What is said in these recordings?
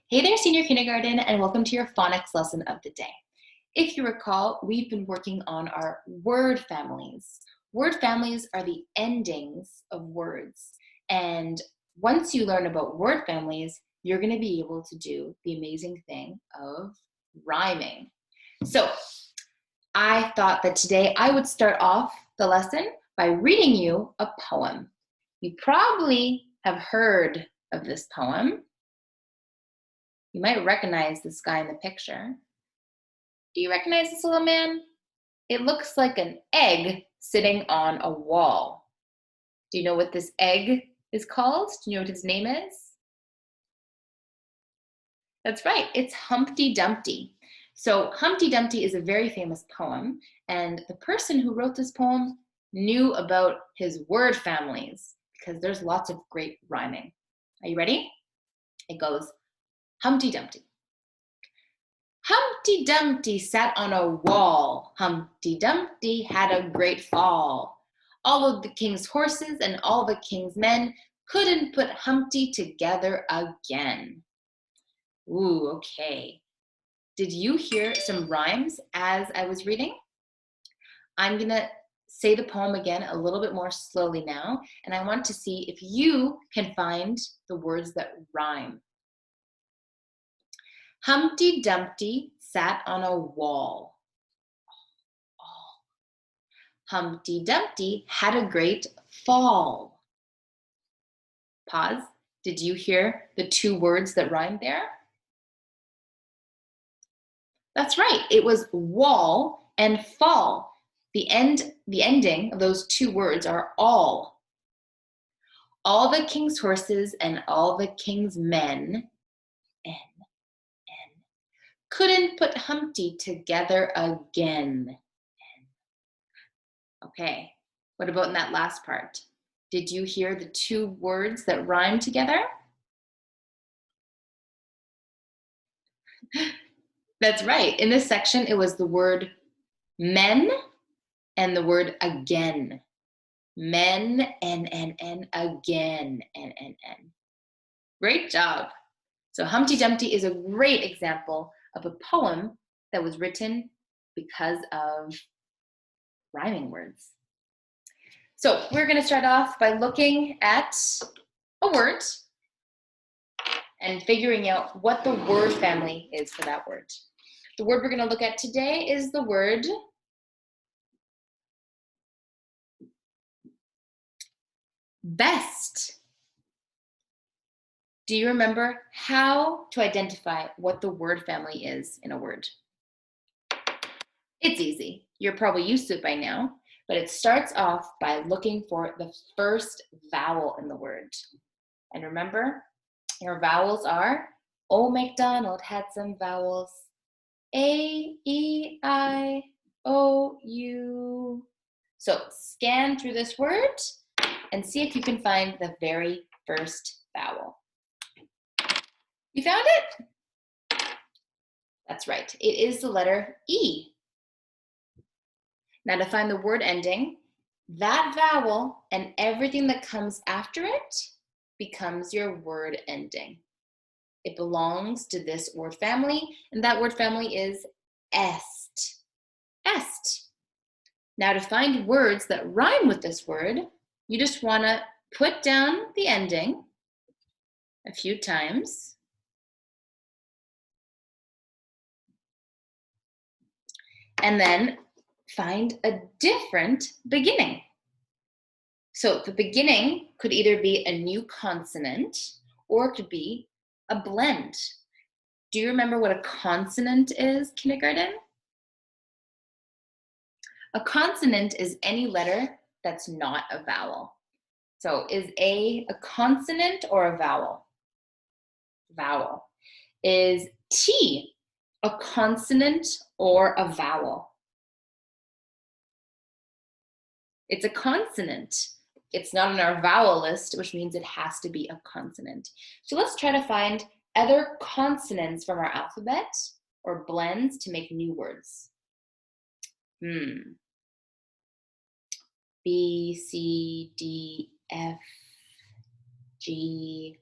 Hey there, senior kindergarten, and welcome to your phonics lesson of the day. If you recall, we've been working on our word families. Word families are the endings of words. And once you learn about word families, you're going to be able to do the amazing thing of rhyming. So I thought that today I would start off the lesson by reading you a poem. You probably have heard of this poem. You might recognize this guy in the picture. Do you recognize this little man? It looks like an egg sitting on a wall. Do you know what this egg is called? Do you know what his name is? That's right, it's Humpty Dumpty. So Humpty Dumpty is a very famous poem, and the person who wrote this poem knew about his word families because there's lots of great rhyming. Are you ready? It goes, Humpty Dumpty. Humpty Dumpty sat on a wall. Humpty Dumpty had a great fall. All of the king's horses and all the king's men couldn't put Humpty together again. Ooh, okay. Did you hear some rhymes as I was reading? I'm gonna say the poem again a little bit more slowly now, and I want to see if you can find the words that rhyme. Humpty Dumpty sat on a wall. Humpty Dumpty had a great fall. Pause. Did you hear the two words that rhymed there? That's right. It was wall and fall. The ending of those two words are all. All the king's horses and all the king's men couldn't put Humpty together again. Okay, what about in that last part? Did you hear the two words that rhyme together? That's right. In this section, it was the word men and the word again. Men and again and. Great job. So Humpty Dumpty is a great example of a poem that was written because of rhyming words. So we're going to start off by looking at a word and figuring out what the word family is for that word. The word we're going to look at today is the word best. Do you remember how to identify what the word family is in a word? It's easy. You're probably used to it by now, but it starts off by looking for the first vowel in the word. And remember, your vowels are, Old MacDonald had some vowels, A, E, I, O, U. So scan through this word and see if you can find the very first vowel. You found it? That's right. It is the letter E. Now to find the word ending, that vowel and everything that comes after it becomes your word ending. It belongs to this word family, and that word family is est. Est. Now to find words that rhyme with this word, you just want to put down the ending a few times. And then find a different beginning. So the beginning could either be a new consonant or it could be a blend. Do you remember what a consonant is, kindergarten? A consonant is any letter that's not a vowel. So is A a consonant or a vowel? Vowel. Is T a consonant or a vowel? It's a consonant. It's not on our vowel list, which means it has to be a consonant. So let's try to find other consonants from our alphabet or blends to make new words. B, C, D, F, G.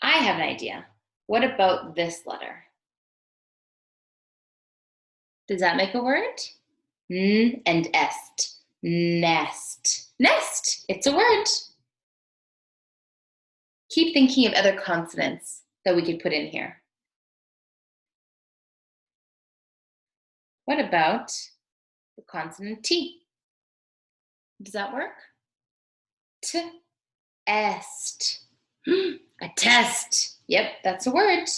I have an idea. What about this letter? Does that make a word? N and est. Nest. Nest. It's a word. Keep thinking of other consonants that we could put in here. What about the consonant T? Does that work? T, est. A test. Yep, that's a word.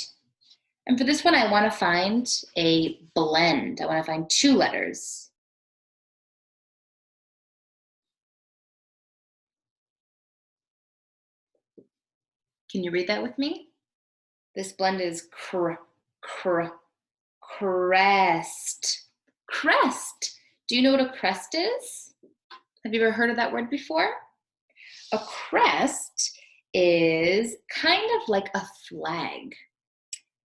And for this one, I want to find a blend. I want to find two letters. Can you read that with me? This blend is crest. Crest. Do you know what a crest is? Have you ever heard of that word before? A crest is kind of like a flag.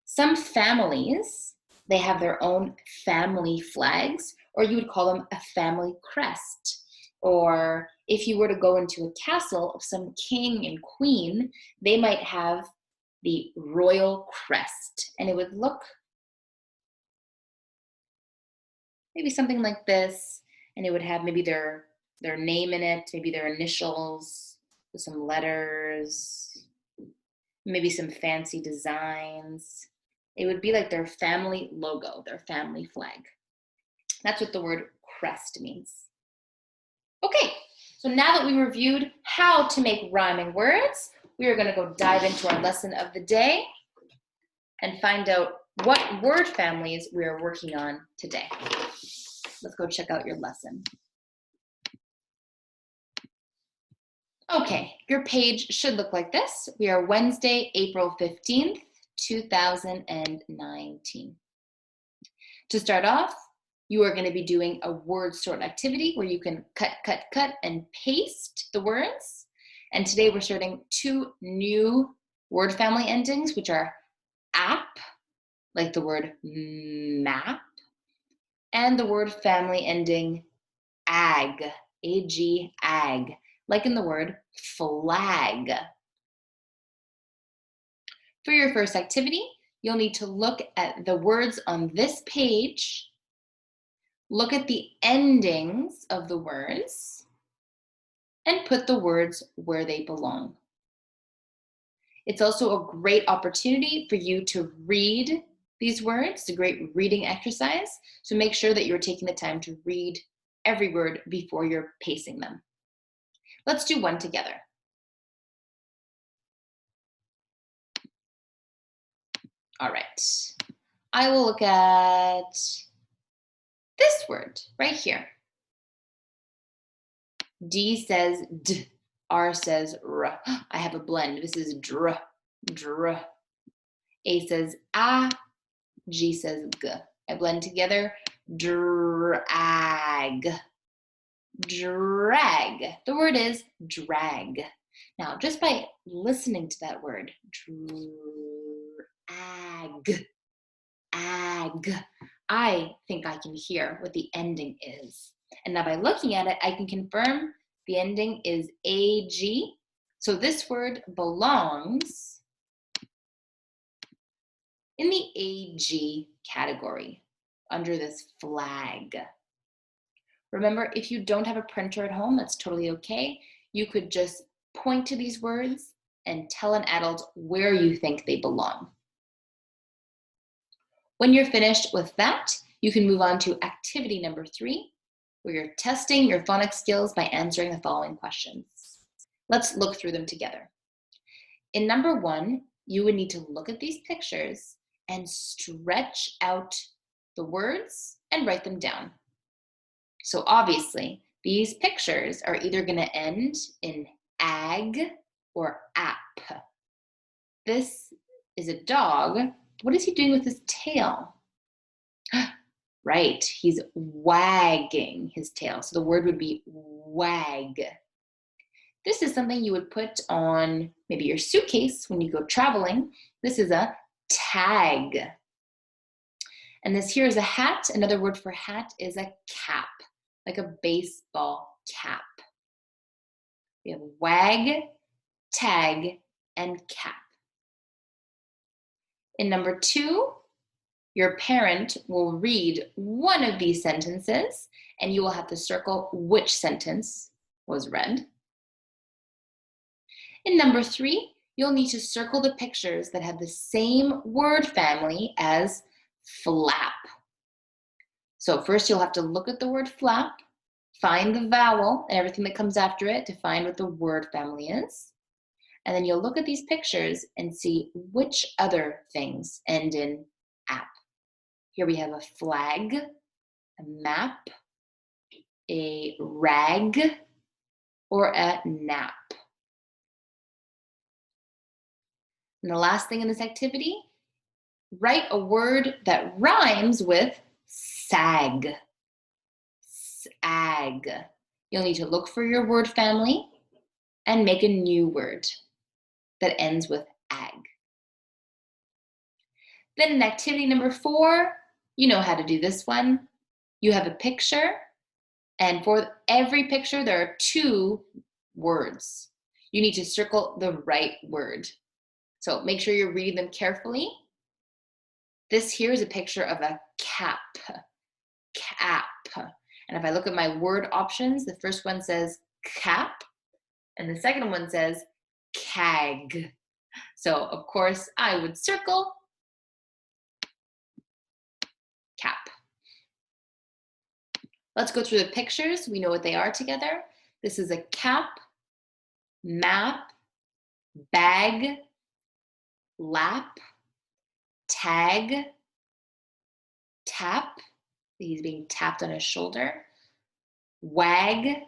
Some families, they have their own family flags, or you would call them a family crest. Or if you were to go into a castle of some king and queen, they might have the royal crest, and it would look maybe something like this, and it would have maybe their name in it, maybe their initials, with some letters, maybe some fancy designs. It would be like their family logo, their family flag. That's what the word crest means. Okay, so now that we reviewed how to make rhyming words, we are going to go dive into our lesson of the day and find out what word families we are working on today. Let's go check out your lesson. Okay, your page should look like this. We are Wednesday, April 15th, 2019. To start off, you are going to be doing a word sort activity where you can cut, and paste the words. And today we're starting two new word family endings, which are app, like the word map, and the word family ending ag, A-G, ag, like in the word flag. For your first activity, you'll need to look at the words on this page, look at the endings of the words, and put the words where they belong. It's also a great opportunity for you to read these words. It's a great reading exercise, so make sure that you're taking the time to read every word before you're pasting them. Let's do one together. All right. I will look at this word right here. D says D, R says R. I have a blend. This is dr, dr. A says A, G says G. I blend together, drag, drag. The word is drag. Now, just by listening to that word, drag, ag, I think I can hear what the ending is. And now by looking at it, I can confirm the ending is ag. So this word belongs in the ag category under this flag. Remember, if you don't have a printer at home, that's totally okay. You could just point to these words and tell an adult where you think they belong. When you're finished with that, you can move on to activity number 3, where you're testing your phonics skills by answering the following questions. Let's look through them together. In number 1, you would need to look at these pictures and stretch out the words and write them down. So obviously, these pictures are either going to end in ag or app. This is a dog. What is he doing with his tail? Right, he's wagging his tail. So the word would be wag. This is something you would put on maybe your suitcase when you go traveling. This is a tag. And this here is a hat. Another word for hat is a cap, like a baseball cap. We have wag, tag, and cap. In number 2, your parent will read one of these sentences, and you will have to circle which sentence was read. In number 3, you'll need to circle the pictures that have the same word family as flap. So first you'll have to look at the word flap, find the vowel and everything that comes after it to find what the word family is. And then you'll look at these pictures and see which other things end in ap. Here we have a flag, a map, a rag, or a nap. And the last thing in this activity, write a word that rhymes with sag. Sag. You'll need to look for your word family and make a new word that ends with ag. Then in activity number 4, you know how to do this one. You have a picture, and for every picture, there are 2 words. You need to circle the right word. So make sure you're reading them carefully. This here is a picture of a cap. Cap. And if I look at my word options, the first one says cap, and the second one says cag. So of course I would circle cap. Let's go through the pictures. We know what they are together. This is a cap, map, bag, lap, tag, tap. He's being tapped on his shoulder. Wag,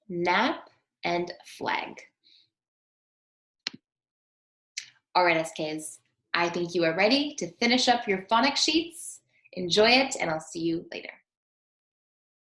nap, and flag. All right, SKs, I think you are ready to finish up your phonics sheets. Enjoy it, and I'll see you later.